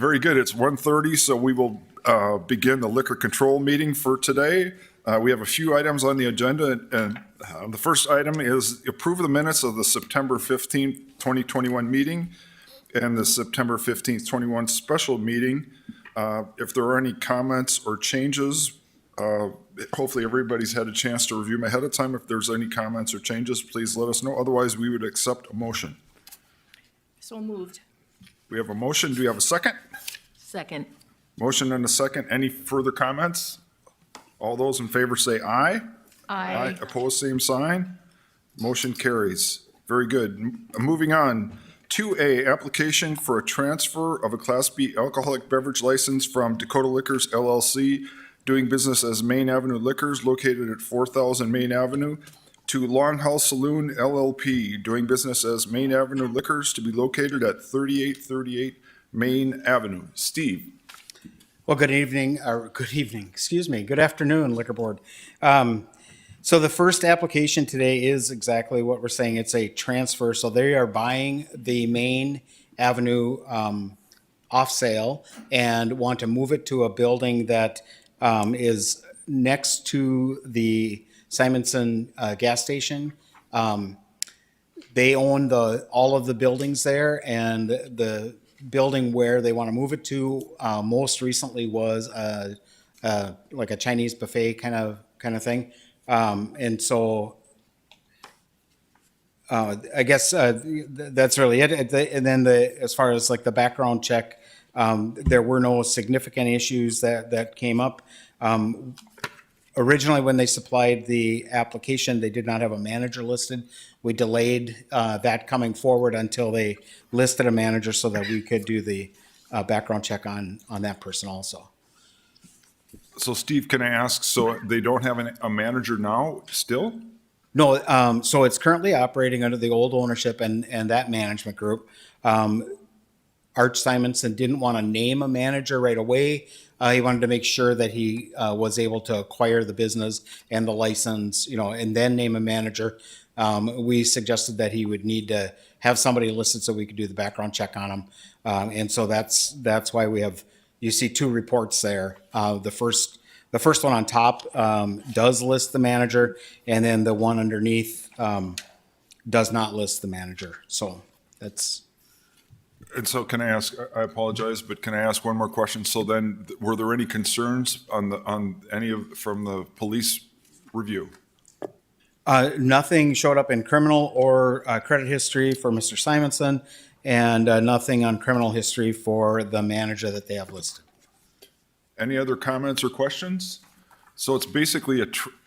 Very good. It's 1:30, so we will begin the liquor control meeting for today. We have a few items on the agenda, and the first item is approve the minutes of the September 15th, 2021 meeting and the September 15th, 21 special meeting. If there are any comments or changes, hopefully everybody's had a chance to review them ahead of time. If there's any comments or changes, please let us know. Otherwise, we would accept a motion. So moved. We have a motion. Do you have a second? Second. Motion and a second. Any further comments? All those in favor say aye. Aye. Opposed, same sign. Motion carries. Very good. Moving on. 2A, application for a transfer of a Class B alcoholic beverage license from Dakota Liquors LLC, doing business as Main Avenue Liquors, located at 4000 Main Avenue, to Longhouse Saloon LLP, doing business as Main Avenue Liquors, to be located at 3838 Main Avenue. Steve. Well, good afternoon, Liquor Board. So the first application today is exactly what we're saying. It's a transfer. So they are buying the Main Avenue off sale and want to move it to a building that is next to the Simonson gas station. They own all of the buildings there, and the building where they want to move it to most recently was like a Chinese buffet kind of thing. And so I guess that's really it. And then as far as like the background check, there were no significant issues that came up. Originally, when they supplied the application, they did not have a manager listed. We delayed that coming forward until they listed a manager so that we could do the background check on that person also. So Steve, can I ask, so they don't have a manager now still? No, so it's currently operating under the old ownership and that management group. Arch Simonson didn't want to name a manager right away. He wanted to make sure that he was able to acquire the business and the license, and then name a manager. We suggested that he would need to have somebody listed so we could do the background check on him. And so that's why you see two reports there. The first one on top does list the manager, and then the one underneath does not list the manager. So that's. And so can I ask, I apologize, but can I ask one more question? So then, were there any concerns from the police review? Nothing showed up in criminal or credit history for Mr. Simonson, and nothing on criminal history for the manager that they have listed. Any other comments or questions? So it's basically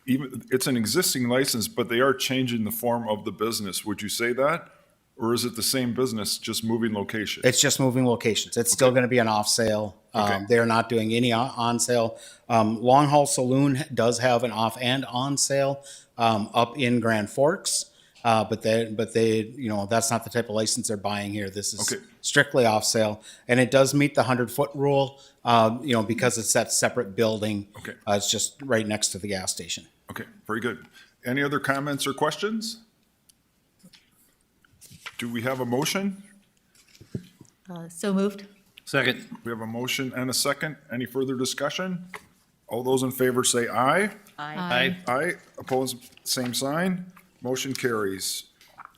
it's an existing license, but they are changing the form of the business. Would you say that? Or is it the same business, just moving location? It's just moving locations. It's still going to be an off sale. Okay. They're not doing any on sale. Long Haul Saloon does have an off and on sale up in Grand Forks, but they that's not the type of license they're buying here. This is strictly off sale, and it does meet the 100-foot rule. Because it's that separate building. Okay. It's just right next to the gas station. Okay, very good. Any other comments or questions? Do we have a motion? So moved. Second. We have a motion and a second. Any further discussion? All those in favor say aye. Aye. Aye. Opposed, same sign. Motion carries.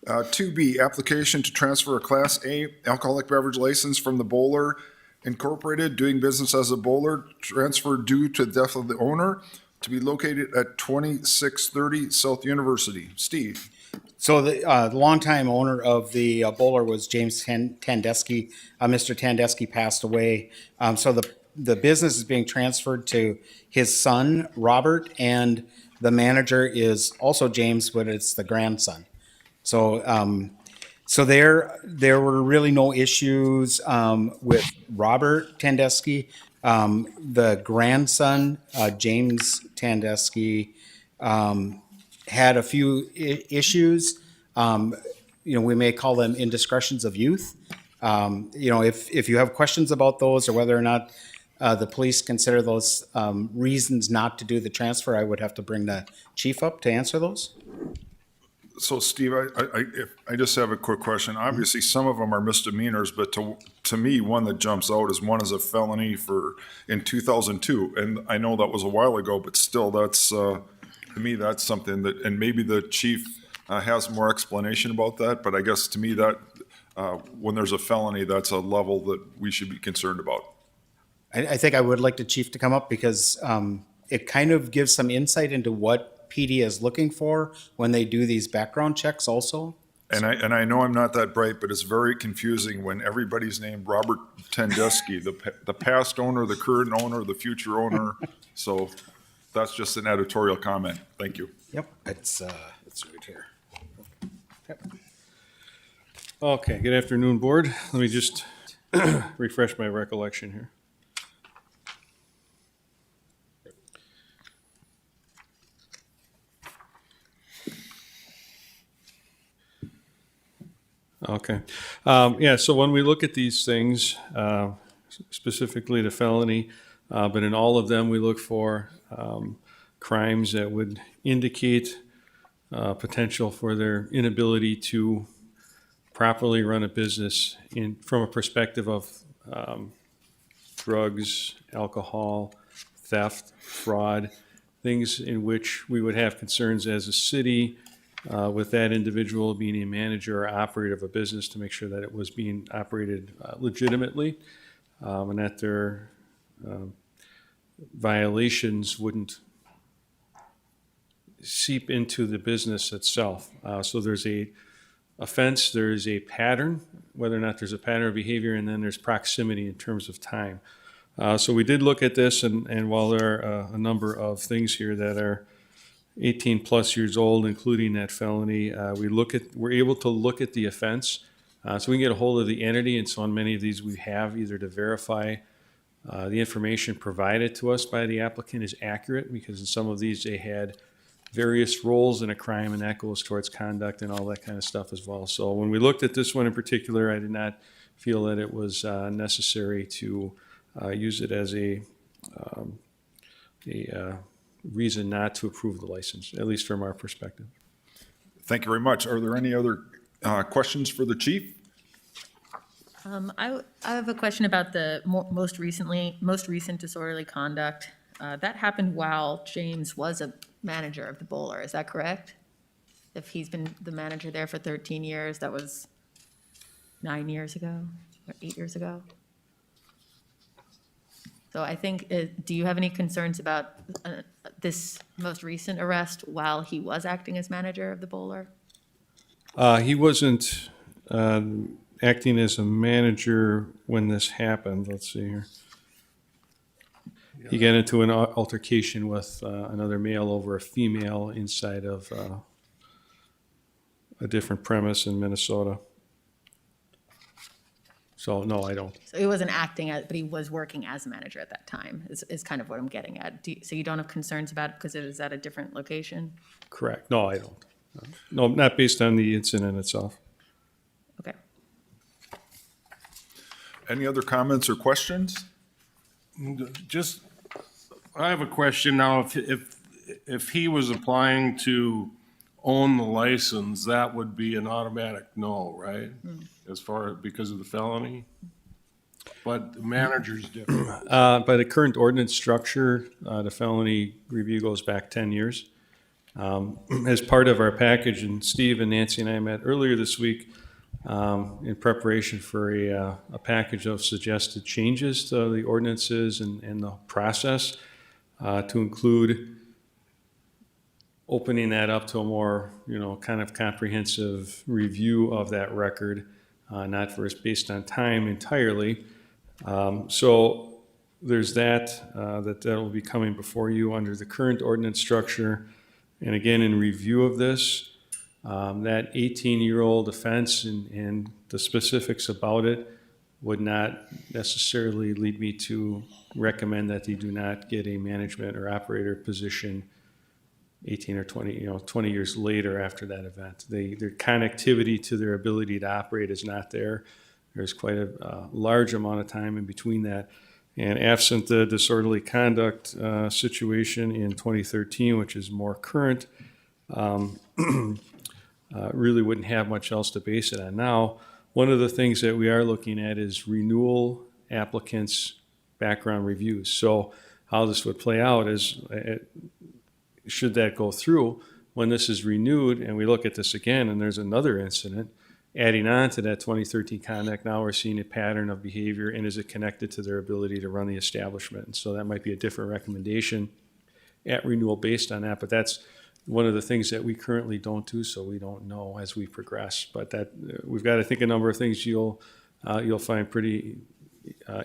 2B, application to transfer a Class A alcoholic beverage license from the Bowler Incorporated, doing business as a Bowler, transfer due to the death of the owner, to be located at 2630 South University. Steve. So the longtime owner of the Bowler was James Tandesky. Mr. Tandesky passed away. So the business is being transferred to his son, Robert, and the manager is also James, but it's the grandson. So there were really no issues with Robert Tandesky. The grandson, James Tandesky, had a few issues. We may call them indiscretions of youth. If you have questions about those or whether or not the police consider those reasons not to do the transfer, I would have to bring the chief up to answer those. So Steve, I just have a quick question. Obviously, some of them are misdemeanors, but to me, one that jumps out is one is a felony in 2002. And I know that was a while ago, but still, that's, to me, that's something that, and maybe the chief has more explanation about that, but I guess to me that, when there's a felony, that's a level that we should be concerned about. I think I would like the chief to come up because it kind of gives some insight into what PD is looking for when they do these background checks also. And I know I'm not that bright, but it's very confusing when everybody's named Robert Tendesky, the past owner, the current owner, the future owner. So that's just an editorial comment. Thank you. Yep, it's right here. Okay, good afternoon, board. Let me just refresh my recollection here. Okay. Yeah, so when we look at these things, specifically the felony, but in all of them, we look for crimes that would indicate potential for their inability to properly run a business from a perspective of drugs, alcohol, theft, fraud, things in which we would have concerns as a city with that individual being a manager or operator of a business to make sure that it was being operated legitimately and that their violations wouldn't seep into the business itself. So there's a offense, there's a pattern, whether or not there's a pattern of behavior, and then there's proximity in terms of time. So we did look at this, and while there are a number of things here that are 18 plus years old, including that felony, we're able to look at the offense. So we can get a hold of the entity, and so on many of these we have either to verify the information provided to us by the applicant is accurate, because in some of these they had various roles in a crime, and that goes towards conduct and all that kind of stuff as well. So when we looked at this one in particular, I did not feel that it was necessary to use it as a reason not to approve the license, at least from our perspective. Thank you very much. Are there any other questions for the chief? I have a question about the most recent disorderly conduct. That happened while James was a manager of the bowler, is that correct? If he's been the manager there for 13 years, that was 9 years ago, or 8 years ago? So I think, do you have any concerns about this most recent arrest while he was acting as manager of the bowler? He wasn't acting as a manager when this happened. Let's see here. He got into an altercation with another male over a female inside of a different premise in Minnesota. So, no, I don't. So he wasn't acting as, but he was working as a manager at that time, is kind of what I'm getting at. So you don't have concerns about it because it was at a different location? Correct. No, I don't. No, not based on the incident itself. Okay. Any other comments or questions? Just, I have a question now. If he was applying to own the license, that would be an automatic no, right? As far as because of the felony? But the manager's different. By the current ordinance structure, the felony review goes back 10 years. As part of our package, and Steve and Nancy and I met earlier this week in preparation for a package of suggested changes to the ordinances and the process to include opening that up to a more, kind of comprehensive review of that record, not first based on time entirely. So there's that will be coming before you under the current ordinance structure. And again, in review of this, that 18-year-old offense and the specifics about it would not necessarily lead me to recommend that they do not get a management or operator position 18 or 20 years later after that event. Their connectivity to their ability to operate is not there. There's quite a large amount of time in between that. And absent the disorderly conduct situation in 2013, which is more current, really wouldn't have much else to base it on. Now, one of the things that we are looking at is renewal applicants' background reviews. So how this would play out is, should that go through, when this is renewed and we look at this again and there's another incident, adding on to that 2013 conduct, now we're seeing a pattern of behavior, and is it connected to their ability to run the establishment? And so that might be a different recommendation at renewal based on that, but that's one of the things that we currently don't do, so we don't know as we progress. But that we've got, I think, a number of things you'll find pretty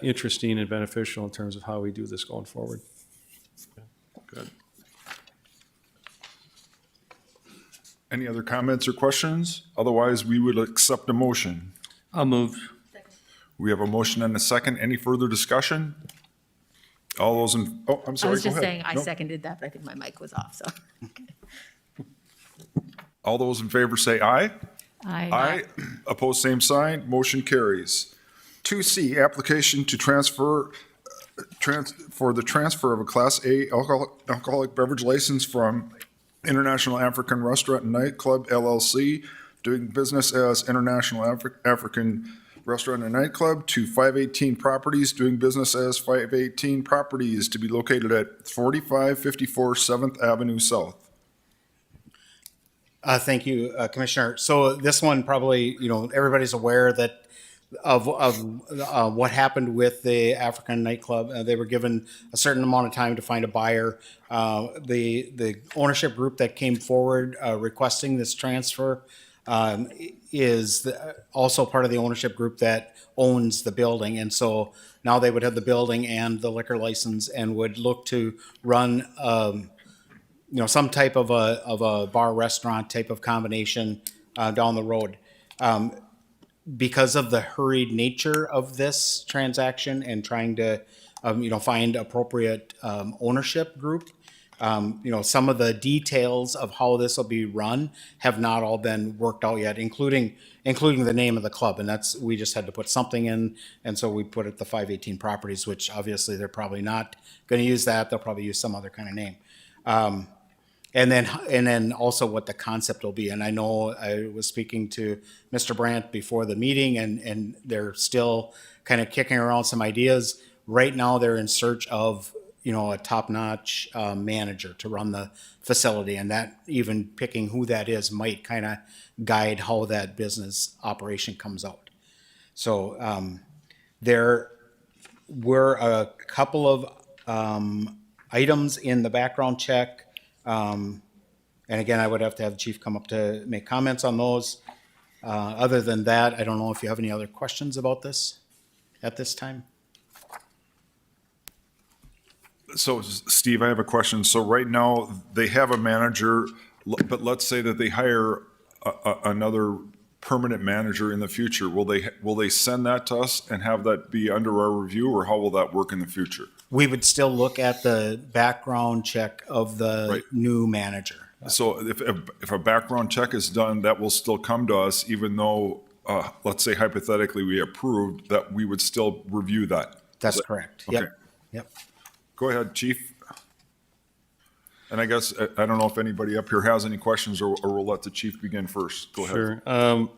interesting and beneficial in terms of how we do this going forward. Good. Any other comments or questions? Otherwise, we would accept a motion. I'll move. We have a motion and a second. Any further discussion? All those in, oh, I'm I sorry, was go just ahead. saying, I No. seconded that, but I think my mic was off, so. All those in favor say aye. I Opposed, same sign. Motion carries. 2C, application to transfer, for the transfer of a Class A alcoholic beverage license from International African Restaurant and Nightclub LLC, doing business as International African Restaurant and Nightclub, to 518 Properties, doing business as 518 Properties, to be located at 4554 7th Avenue South. Thank you, Commissioner. So this one probably, everybody's aware that of what happened with the African nightclub. They were given a certain amount of time to find a buyer. The ownership group that came forward requesting this transfer is also part of the ownership group that owns the building. And so now they would have the building and the liquor license and would look to run some type of a bar restaurant type of combination down the road. Because of the hurried nature of this transaction and trying to find appropriate ownership group, some of the details of how this will be run have not all been worked out yet, including the name of the club. And we just had to put something in, and so we put it the 518 Properties, which obviously they're probably not going to use that. They'll probably use some other kind of name. And then also what the concept will be. And I know I was speaking to Mr. Brandt before the meeting, and they're still kind of kicking around some ideas. Right now, they're in search of, a top-notch manager to run the facility, and that even picking who that is might kind of guide how that business operation comes out. So there were a couple of items in the background check. And again, I would have to have the chief come up to make comments on those. Other than that, I don't know if you have any other questions about this at this time. So, Steve, I have a question. So right now, they have a manager, but let's say that they hire another permanent manager in the future. Will they send that to us and have that be under our review, or how will that work in the future? We would still look at the background check of the Right. new manager. So if a background check is done, that will still come to us, even though, let's say hypothetically we approved, that we would still review that. That's correct. Okay. Yep. Go ahead, chief. And I guess, I don't know if anybody up here has any questions, or we'll let the chief begin first. Go ahead. Sure.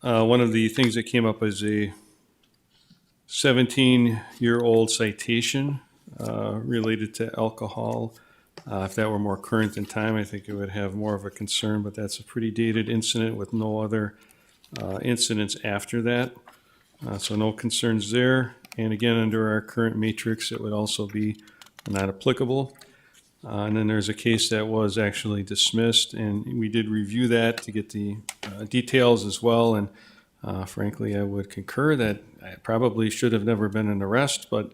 One of the things that came up is a 17-year-old citation related to alcohol. If that were more current in time, I think it would have more of a concern, but that's a pretty dated incident with no other incidents after that. So no concerns there. And again, under our current matrix, it would also be not applicable. And then there's a case that was actually dismissed, and we did review that to get the details as well. And frankly, I would concur that it probably should have never been an arrest, but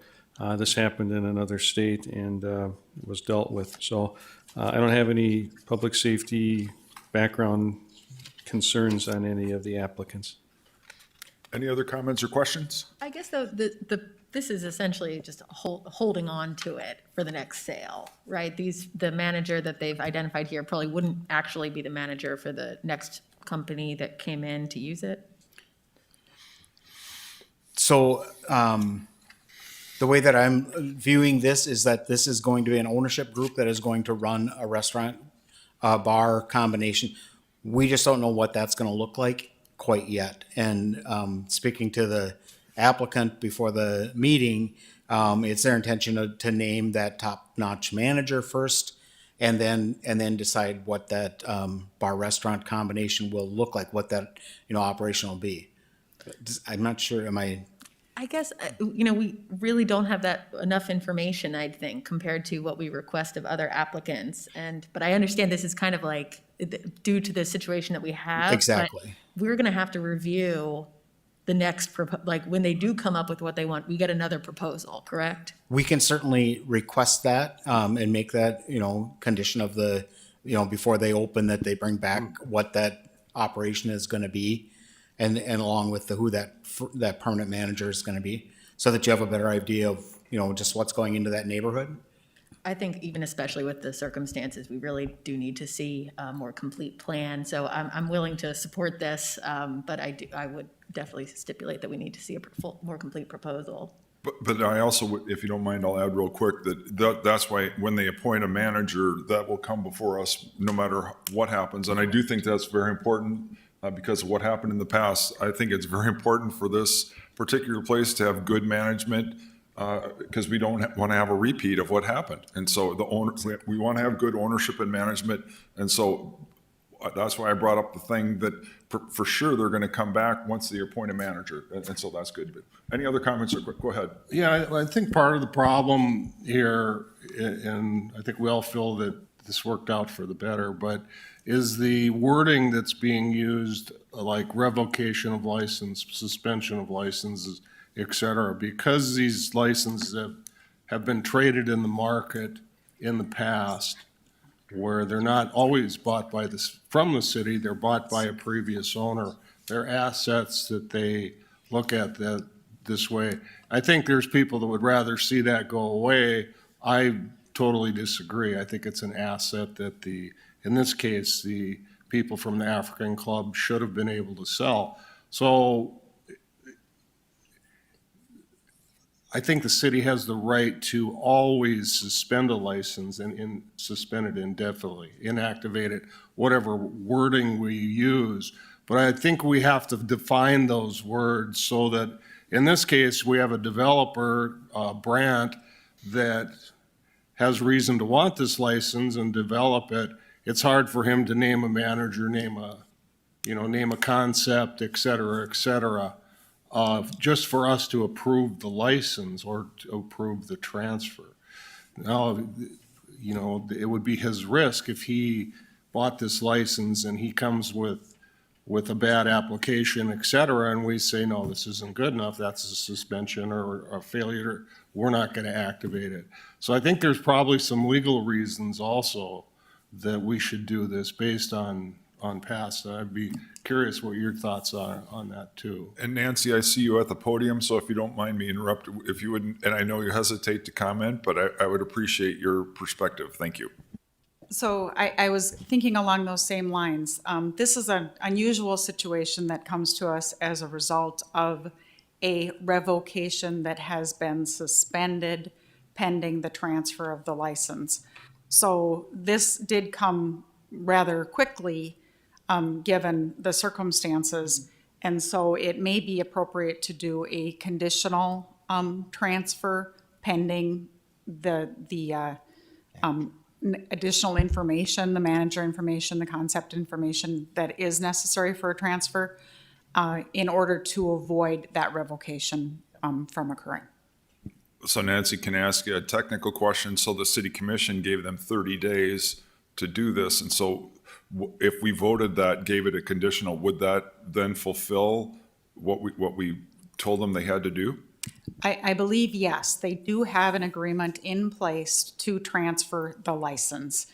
this happened in another state and was dealt with. So I don't have any public safety background concerns on any of the applicants. Any other comments or questions? I guess though, this is essentially just holding on to it for the next sale, right? The manager that they've identified here probably wouldn't actually be the manager for the next company that came in to use it. So the way that I'm viewing this is that this is going to be an ownership group that is going to run a restaurant, bar combination. We just don't know what that's going to look like quite yet. And speaking to the applicant before the meeting, it's their intention to name that top-notch manager first, and then decide what that bar-restaurant combination will look like, what that operation will be. I'm not sure. I guess, we really don't have enough information, I think, compared to what we request of other applicants. But I understand this is kind of like due to the situation that we have. but Exactly. We're going to have to review the next, when they do come up with what they want, we get another proposal, correct? We can certainly request that and make that condition of the before they open, that they bring back what that operation is going to be, and along with who that permanent manager is going to be, so that you have a better idea of just what's going into that neighborhood. I think even especially with the circumstances, we really do need to see a more complete plan. So I'm willing to support this, but I would definitely stipulate that we need to see a more complete proposal. But I also, if you don't mind, I'll add real quick that's why when they appoint a manager, that will come before us no matter what happens. And I do think that's very important because of what happened in the past. I think it's very important for this particular place to have good management because we don't want to have a repeat of what happened. And so we want to have good ownership and management. And so that's why I brought up the thing that for sure they're going to come back once they appoint a manager. And so that's good. But any other comments or quick? Go ahead. Yeah, I think part of the problem here, and I think we all feel that this worked out for the better, but is the wording that's being used, like revocation of license, suspension of licenses, et cetera, because these licenses have been traded in the market in the past, where they're not always bought from the city, they're bought by a previous owner. They're assets that they look at this way. I think there's people that would rather see that go away. I totally disagree. I think it's an asset that in this case, the people from the African Club should have been able to sell. So I think the city has the right to always suspend a license and suspend it indefinitely, inactivate it, whatever wording we use. But I think we have to define those words so that, in this case, we have a developer, Brandt, that has reason to want this license and develop it. It's hard for him to name a manager, name a concept, et cetera, just for us to approve the license or to approve the transfer. Now, it would be his risk if he bought this license and he comes with a bad application, et cetera, and we say, no, this isn't good enough, that's a suspension or a failure, we're not going to activate it. So I think there's probably some legal reasons also that we should do this based on past. I'd be curious what your thoughts are on that too. And Nancy, I see you at the podium, so if you don't mind me interrupt, if you wouldn't, and I know you hesitate to comment, but I would appreciate your perspective. Thank you. So I was thinking along those same lines. This is an unusual situation that comes to us as a result of a revocation that has been suspended pending the transfer of the license. So this did come rather quickly, given the circumstances. And so it may be appropriate to do a conditional transfer pending the additional information, the manager information, the concept information that is necessary for a transfer in order to avoid that revocation from occurring. So Nancy, can I ask you a technical question? So the city commission gave them 30 days to do this. And so if we voted that, gave it a conditional, would that then fulfill what we told them they had to do? I believe, yes, they do have an agreement in place to transfer the license,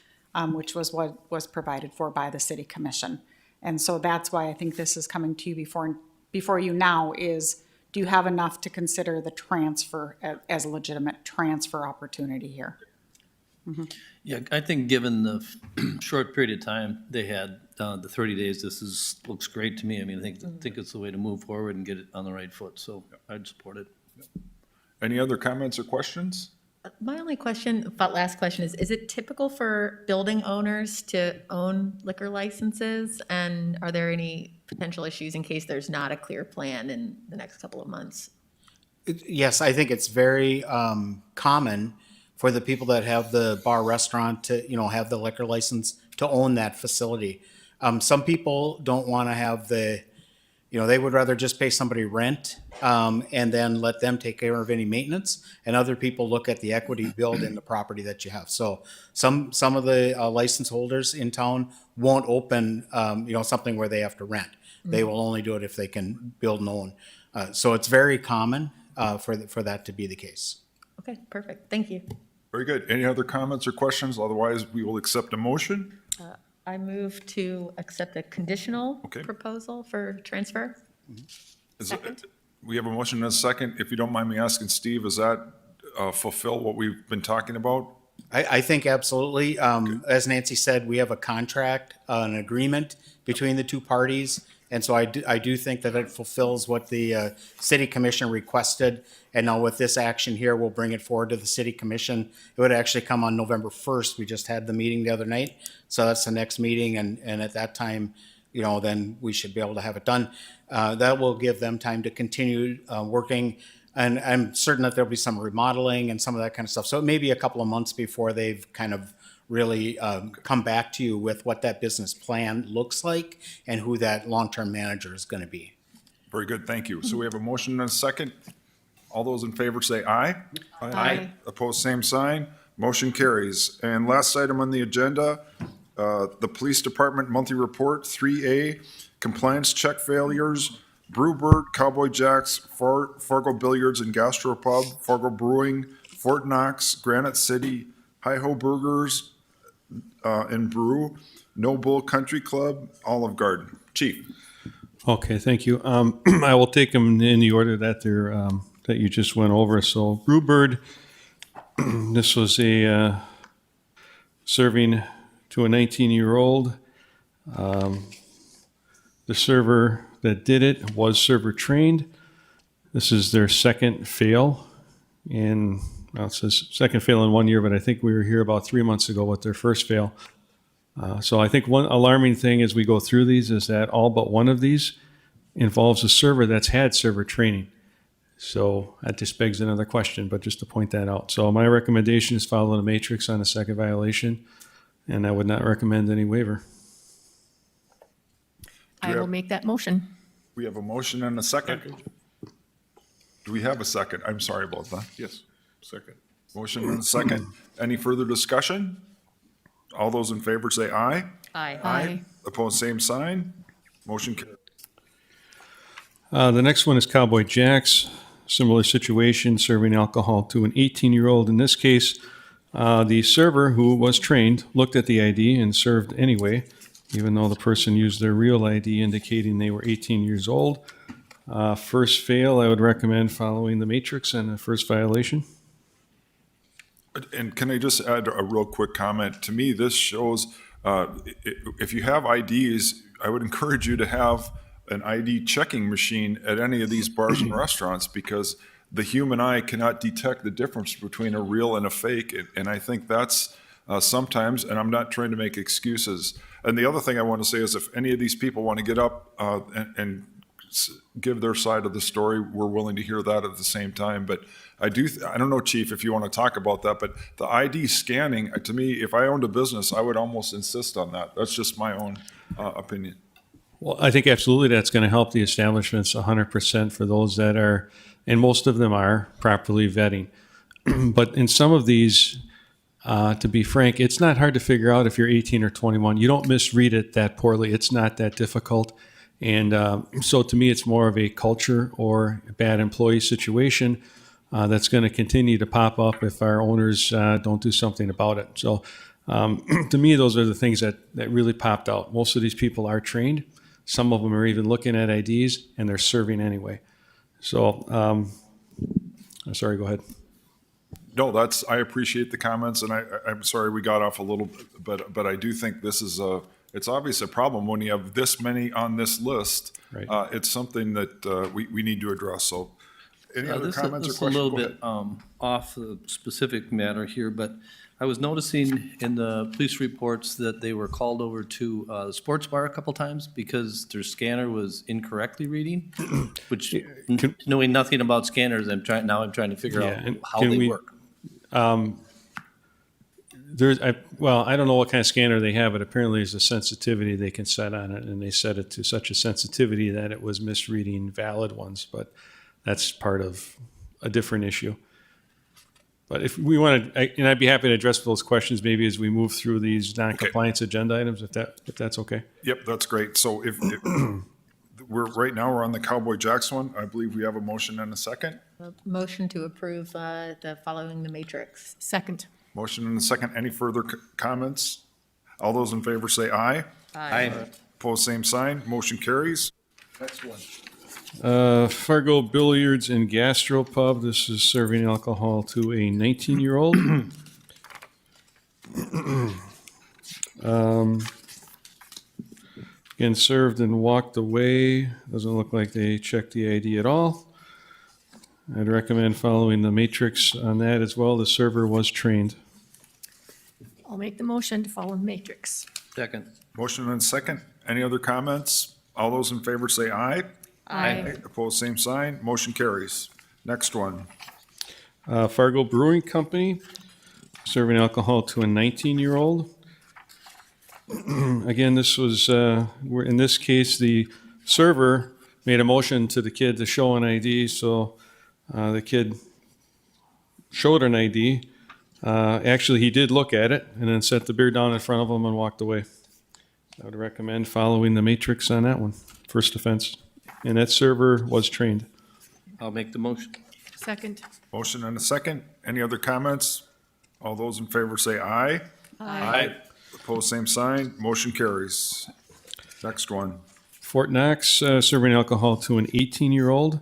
which was what was provided for by the city commission. And so that's why I think this is coming to you before you now is, do you have enough to consider the transfer as a legitimate transfer opportunity here? Mm-hmm. Yeah, I think given the short period of time they had, the 30 days, looks great to me. I mean, I think it's the way to move forward and get it on the right foot, so I'd support it. Any other comments or questions? My only question, last question is it typical for building owners to own liquor licenses? And are there any potential issues in case there's not a clear plan in the next couple of months? Yes, I think it's very common for the people that have the bar restaurant to, have the liquor license to own that facility. Some people don't want to have they would rather just pay somebody rent and then let them take care of any maintenance. And other people look at the equity built in the property that you have. So some of the license holders in town won't open, something where they have to rent. They will only do it if they can build and own. So it's very common for that to be the case. Okay, perfect. Thank you. Very good. Any other comments or questions? Otherwise, we will accept a motion. I move to accept a conditional Okay. proposal for transfer. Second. We have a motion and a second. If you don't mind me asking, Steve, does that fulfill what we've been talking about? I think absolutely. As Nancy said, we have a contract, an agreement between the two parties. And so I do think that it fulfills what the city commission requested. And now with this action here, we'll bring it forward to the city commission. It would actually come on November 1st. We just had the meeting the other night. So that's the next meeting. And at that time, then we should be able to have it done. That will give them time to continue working. And I'm certain that there'll be some remodeling and some of that kind of stuff. So it may be a couple of months before they've kind of really come back to you with what that business plan looks like and who that long-term manager is going to be. Very good, thank you. So we have a motion and a second. All those in favor say aye. Aye. Opposed, same sign. Motion carries. And last item on the agenda, the Police Department Monthly Report, 3A, Compliance Check Failures, Brewbird, Cowboy Jacks, Fargo Billiards and Gastropub, Fargo Brewing, Fort Knox, Granite City, Hi-Ho Burgers and Brew, No Bull Country Club, Olive Garden. Chief. Okay, thank you. I will take them in the order that they're, that you just went over. So Brewbird, this was a serving to a 19-year-old. The server that did it was server trained. This is their second fail well, it says second fail in 1 year, but I think we were here about 3 months ago with their first fail. So I think one alarming thing as we go through these is that all but one of these involves a server that's had server training. So that just begs another question, but just to point that out. So my recommendation is follow the matrix on the second violation, and I would not recommend any waiver. I will make that motion. We have a motion and a second. Do we have a second? I'm sorry about that. Yes, second. Motion and a second. Any further discussion? All those in favor say aye. Aye. Opposed, same sign. Motion carries. The next one is Cowboy Jacks. Similar situation, serving alcohol to an 18-year-old. In this case, the server, who was trained, looked at the ID and served anyway, even though the person used their real ID indicating they were 18 years old. First fail, I would recommend following the matrix on the first violation. And can I just add a real quick comment? To me, this shows, if you have IDs, I would encourage you to have an ID checking machine at any of these bars and restaurants, because the human eye cannot detect the difference between a real and a fake. And I think that's sometimes, and I'm not trying to make excuses. And the other thing I want to say is if any of these people want to get up and give their side of the story, we're willing to hear that at the same time. But I don't know, Chief, if you want to talk about that, but the ID scanning, to me, if I owned a business, I would almost insist on that. That's just my own opinion. Well, I think absolutely that's going to help the establishments 100% for those that are, and most of them are, properly vetting. But in some of these, to be frank, it's not hard to figure out if you're 18 or 21. You don't misread it that poorly. It's not that difficult. And so to me, it's more of a culture or a bad employee situation that's going to continue to pop up if our owners don't do something about it. So to me, those are the things that really popped out. Most of these people are trained. Some of them are even looking at IDs, and they're serving anyway. So, I'm sorry, go ahead. No, I appreciate the comments, and I'm sorry we got off a little, but I do think this is it's obviously a problem when you have this many on this list. Right. It's something that we need to address. So Any other This comments or is a questions? little Go bit ahead. off the specific matter here, but I was noticing in the police reports that they were called over to the sports bar a couple times because their scanner was incorrectly reading, which, knowing nothing about scanners, I'm trying to figure Yeah, and out how can they we- work. I don't know what kind of scanner they have, but apparently there's a sensitivity they can set on it, and they set it to such a sensitivity that it was misreading valid ones, but that's part of a different issue. But if we want to, and I'd be happy to address those questions maybe as we move through these non-compliance agenda items, if that's okay. Yep, that's great. So if right now we're on the Cowboy Jacks one. I believe we have a motion and a second. A motion to approve the following the matrix. Second. Motion and a second. Any further comments? All those in favor say aye. Aye. Opposed, same sign. Motion carries. Next one. Fargo Billiards and Gastropub. This is serving alcohol to a 19-year-old. Again, served and walked away. Doesn't look like they checked the ID at all. I'd recommend following the matrix on that as well. The server was trained. I'll make the motion to follow the matrix. Second. Motion and a second. Any other comments? All those in favor say aye. Aye. Opposed, same sign. Motion carries. Next one. Fargo Brewing Company, serving alcohol to a 19-year-old. Again, this was, in this case, the server made a motion to the kid to show an ID, so the kid showed an ID. Actually, he did look at it and then set the beer down in front of him and walked away. I would recommend following the matrix on that one, first offense. And that server was trained. I'll make the motion. Second. Motion and a second. Any other comments? All those in favor say aye. Aye. Opposed, same sign. Motion carries. Next one. Fort Knox, serving alcohol to an 18-year-old.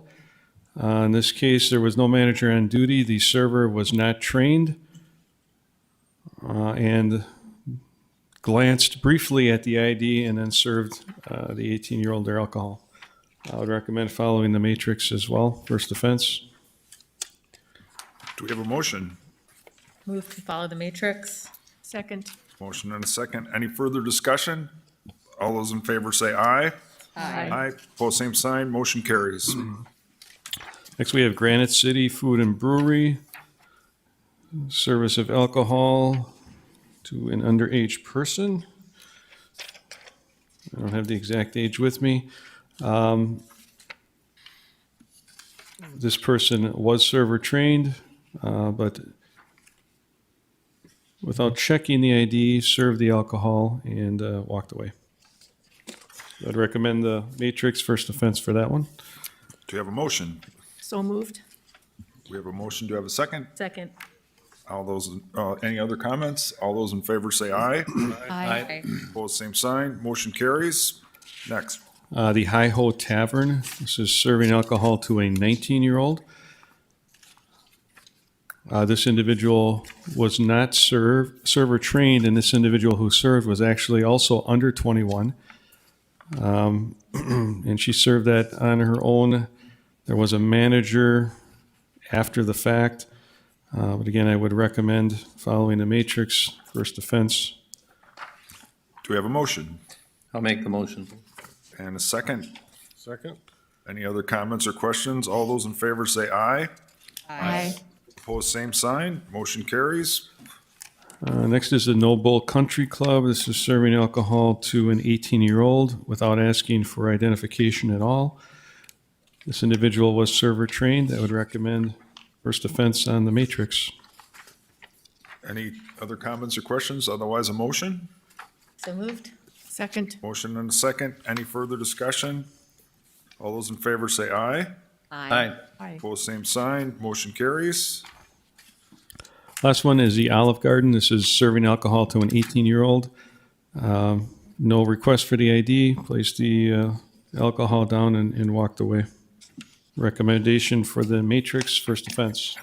In this case, there was no manager on duty. The server was not trained and glanced briefly at the ID and then served the 18-year-old their alcohol. I would recommend following the matrix as well, first offense. Do we have a motion? Move to follow the matrix. Second. Motion and a second. Any further discussion? All those in favor say aye. Aye. Opposed, same sign. Motion carries. Next, we have Granite City Food and Brewery, service of alcohol to an underage person. I don't have the exact age with me. This person was server trained, but without checking the ID, served the alcohol and walked away. I'd recommend the matrix first offense for that one. Do you have a motion? So moved. We have a motion. Do you have a second? Second. All those, any other comments? All those in favor say aye. Aye. Opposed, same sign. Motion carries. Next. The Hi Ho Tavern. This is serving alcohol to a 19-year-old. This individual was not server trained, and this individual who served was actually also under 21. And she served that on her own. There was a manager after the fact. But again, I would recommend following the matrix, first offense. Do we have a motion? I'll make the motion. And a second? Second? Any other comments or questions? All those in favor say aye. Aye. Opposed, same sign. Motion carries. Next is the No Bull Country Club. This is serving alcohol to an 18-year-old without asking for identification at all. This individual was server trained. I would recommend first offense on the matrix. Any other comments or questions? Otherwise, a motion? So moved. Second. Motion and a second. Any further discussion? All those in favor say aye. Aye. Aye. Opposed, same sign. Motion carries. Last one is the Olive Garden. This is serving alcohol to an 18-year-old. No request for the ID. Placed the alcohol down and walked away. Recommendation for the matrix, first offense.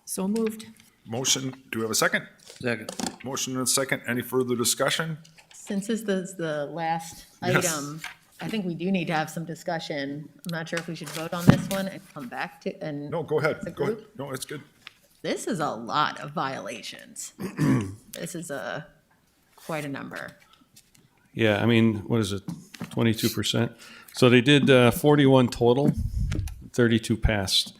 So moved. Motion, do we have a second? Second. Motion and a second. Any further discussion? Since this is the last Yes. item, I think we do need to have some discussion. I'm not sure if we should vote on this one and come back to, and. No, go ahead. as a Go ahead. group. No, it's good. This is a lot of violations. This is quite a number. Yeah, I mean, what is it, 22%? So they did 41 total, 32 passed.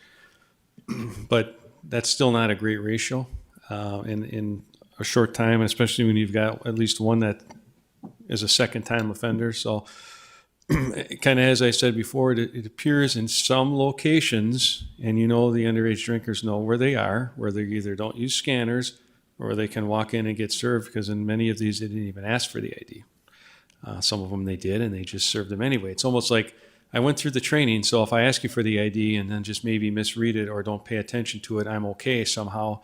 But that's still not a great ratio in a short time, especially when you've got at least one that is a second-time offender. So kind of as I said before, it appears in some locations, and the underage drinkers know where they are, where they either don't use scanners or they can walk in and get served, because in many of these, they didn't even ask for the ID. Some of them they did, and they just served them anyway. It's almost like I went through the training, so if I ask you for the ID and then just maybe misread it or don't pay attention to it, I'm okay somehow.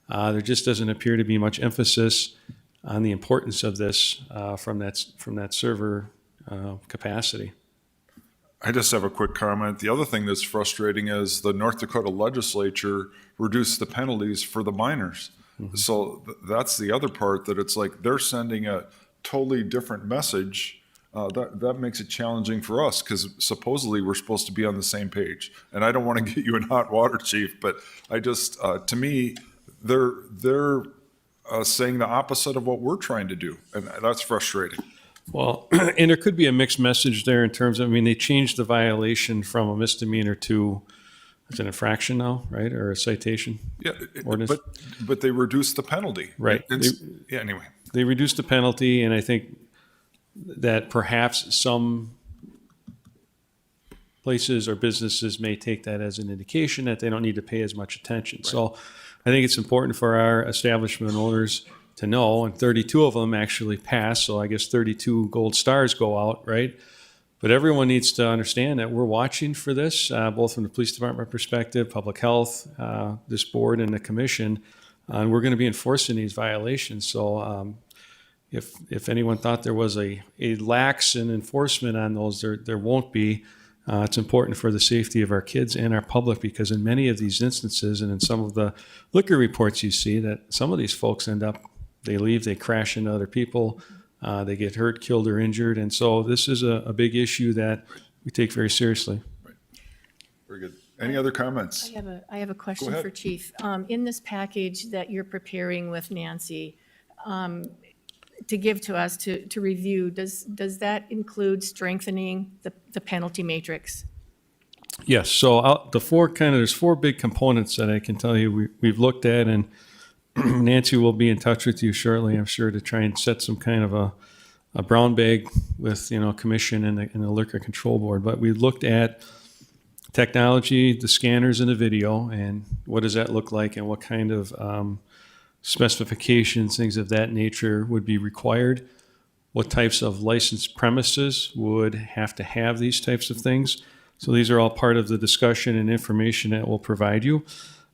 There just doesn't appear to be much emphasis on the importance of this from that server capacity. I just have a quick comment. The other thing that's frustrating is the North Dakota legislature reduced the penalties for the minors. So that's the other part, that it's like they're sending a totally different message. That makes it challenging for us, because supposedly we're supposed to be on the same page. And I don't want to get you in hot water, Chief, but I just, to me, they're saying the opposite of what we're trying to do, and that's frustrating. Well, and there could be a mixed message there in terms of, they changed the violation from a misdemeanor to, it's an infraction now, right? Or a citation? Yeah, Ordinance. but they reduced the penalty. Right. Yeah, anyway. They reduced the penalty, and I think that perhaps some places or businesses may take that as an indication that they don't need to pay as much attention. Right. So I think it's important for our establishment owners to know, and 32 of them actually pass, so I guess 32 gold stars go out, right? But everyone needs to understand that we're watching for this, both from the police department perspective, public health, this board and the commission, and we're going to be enforcing these violations. So if anyone thought there was a lax in enforcement on those, there won't be. It's important for the safety of our kids and our public, because in many of these instances and in some of the liquor reports you see, that some of these folks they leave, they crash into other people, they get hurt, killed, or injured. And so this is a big issue that we take very seriously. Right. Very good. Any other comments? I have a question ahead. for Chief. In this package that you're preparing with Nancy, to give to us to review, does that include strengthening the penalty matrix? Yes. So there's four big components that I can tell you we've looked at, and Nancy will be in touch with you shortly, I'm sure, to try and set some kind of a brown bag with commission and the liquor control board. But we looked at technology, the scanners, and the video, and what does that look like, and what kind of specifications, things of that nature would be required. What types of licensed premises would have to have these types of things. So these are all part of the discussion and information that we'll provide you.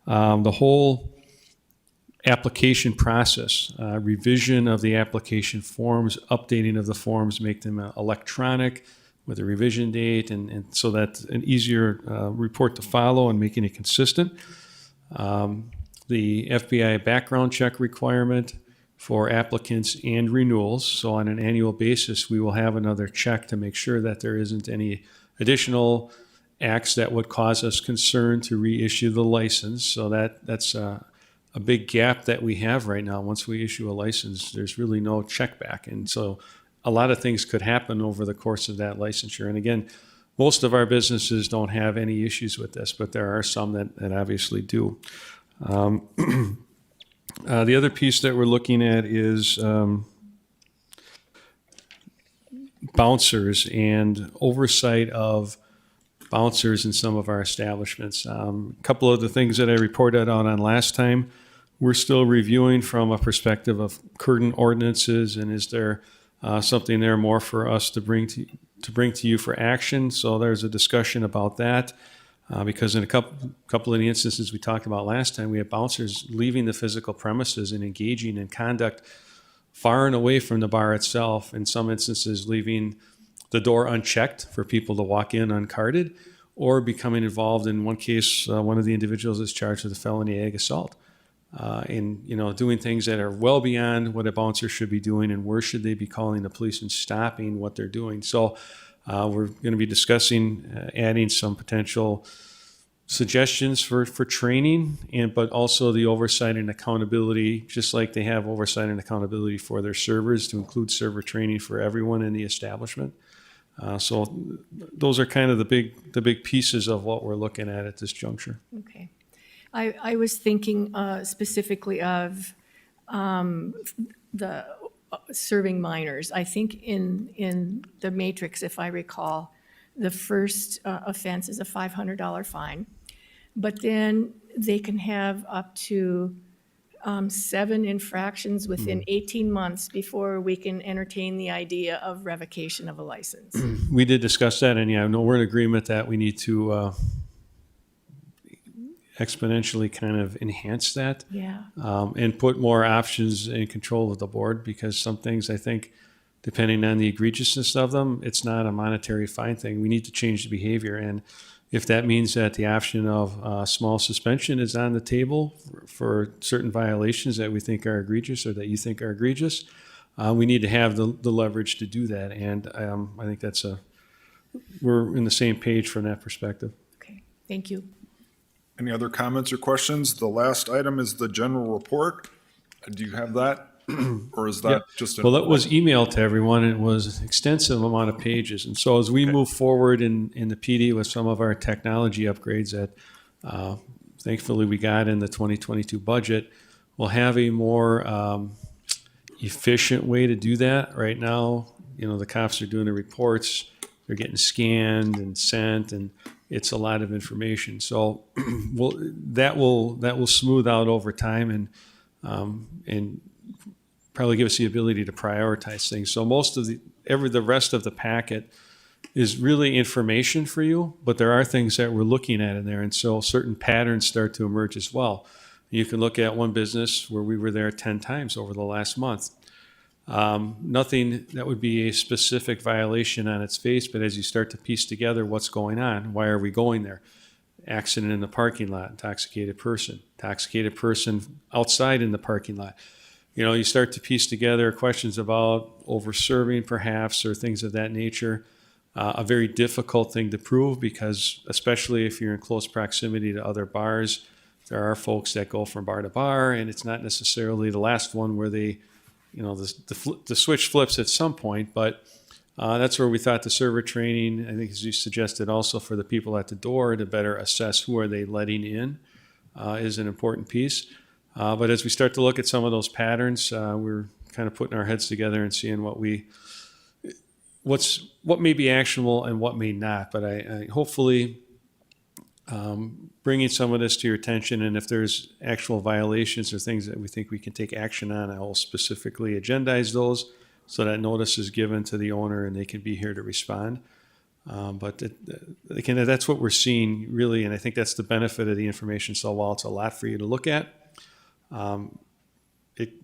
The whole application process, revision of the application forms, updating of the forms, make them electronic with a revision date, and so that's an easier report to follow and making it consistent. The FBI background check requirement for applicants and renewals. So on an annual basis, we will have another check to make sure that there isn't any additional acts that would cause us concern to reissue the license. So that's a big gap that we have right now. Once we issue a license, there's really no check back. And so a lot of things could happen over the course of that licensure. And again, most of our businesses don't have any issues with this, but there are some that obviously do. The other piece that we're looking at is bouncers and oversight of bouncers in some of our establishments. A couple of the things that I reported on last time, we're still reviewing from a perspective of current ordinances, and is there something there more for us to bring to you for action? So there's a discussion about that. Because in a couple of the instances we talked about last time, we have bouncers leaving the physical premises and engaging in conduct far and away from the bar itself. In some instances, leaving the door unchecked for people to walk in uncarded, or becoming involved. In one case, one of the individuals is charged with a felony ag assault, and doing things that are well beyond what a bouncer should be doing, and where should they be calling the police and stopping what they're doing. So We're going to be discussing adding some potential suggestions for training, but also the oversight and accountability, just like they have oversight and accountability for their servers, to include server training for everyone in the establishment. So those are kind of the big pieces of what we're looking at this juncture. Okay. I was thinking specifically of the serving minors. I think in the matrix, if I recall, the first offense is a $500 fine, but then they can have up to 7 infractions within 18 months before we can entertain the idea of revocation of a license. We did discuss that, and yeah, no, we're in agreement that we need to exponentially kind of enhance that. Yeah. And put more options in control of the board, because some things, I think, depending on the egregiousness of them, it's not a monetary fine thing. We need to change the behavior. And if that means that the option of small suspension is on the table for certain violations that we think are egregious or that you think are egregious, we need to have the leverage to do that. And I think we're in the same page from that perspective. Okay, thank you. Any other comments or questions? The last item is the general report. Do you have that? Or is that just? Well, that was emailed to everyone. It was an extensive amount of pages. And so as we move forward in the PD with some of our technology upgrades that thankfully we got in the 2022 budget, we'll have a more efficient way to do that. Right now, the cops are doing the reports. They're getting scanned and sent, and it's a lot of information. So that will smooth out over time and probably give us the ability to prioritize things. So most of the rest of the packet is really information for you, but there are things that we're looking at in there, and so certain patterns start to emerge as well. You can look at one business where we were there 10 times over the last month. Nothing that would be a specific violation on its face, but as you start to piece together what's going on, why are we going there? Accident in the parking lot, intoxicated person outside in the parking lot. You start to piece together questions about over-serving perhaps, or things of that nature. A very difficult thing to prove, because especially if you're in close proximity to other bars, there are folks that go from bar to bar, and it's not necessarily the last one where they, the switch flips at some point, but that's where we thought the server training, I think as you suggested also for the people at the door to better assess who are they letting in, is an important piece. But as we start to look at some of those patterns, we're kind of putting our heads together and seeing what may be actionable and what may not. But I hopefully bringing some of this to your attention, and if there's actual violations or things that we think we can take action on, I will specifically agendize those so that notice is given to the owner and they can be here to respond. But again, that's what we're seeing really, and I think that's the benefit of the information. So while it's a lot for you to look at,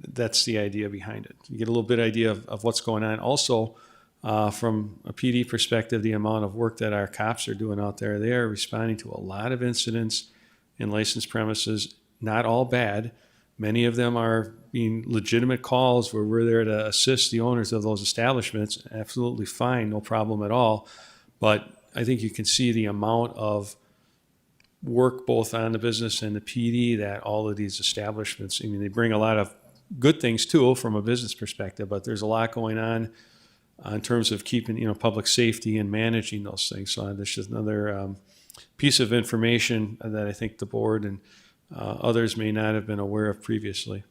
that's the idea behind it. You get a little bit idea of what's going on. Also, from a PD perspective, the amount of work that our cops are doing out there, they are responding to a lot of incidents in licensed premises, not all bad. Many of them are being legitimate calls where we're there to assist the owners of those establishments. Absolutely fine, no problem at all. But I think you can see the amount of work both on the business and the PD that all of these establishments, they bring a lot of good things too from a business perspective, but there's a lot going on in terms of keeping, public safety and managing those things. So this is another piece of information that I think the board and others may not have been aware of previously.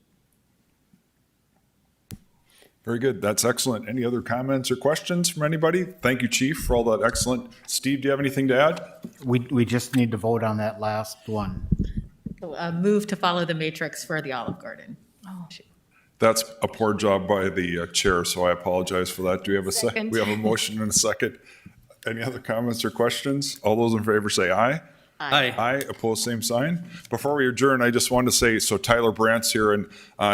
Very good. That's excellent. Any other comments or questions from anybody? Thank you, Chief, for all that excellent. Steve, do you have anything to add? We just need to vote on that last one. Move to follow the matrix for the Olive Garden. That's a poor job by the chair, so I apologize for that. Do we have a Second. We have a motion and a second. Any other comments or questions? All those in favor say aye. Aye. Aye, opposed, same sign. Before we adjourn, I just wanted to say, so Tyler Brandt's here, and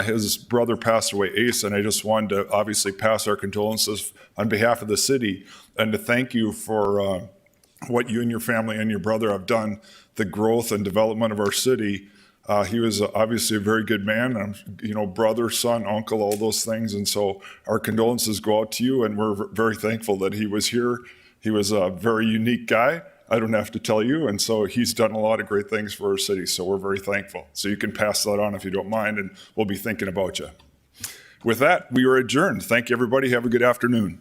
his brother passed away, Ace, and I just wanted to obviously pass our condolences on behalf of the city and to thank you for what you and your family and your brother have done, the growth and development of our city. He was obviously a very good man, brother, son, uncle, all those things. And so our condolences go out to you, and we're very thankful that he was here He was a very unique guy. I don't have to tell you, and so he's done a lot of great things for our city, so we're very thankful. So you can pass that on if you don't mind, and we'll be thinking about you. With that, we are adjourned. Thank you, everybody. Have a good afternoon.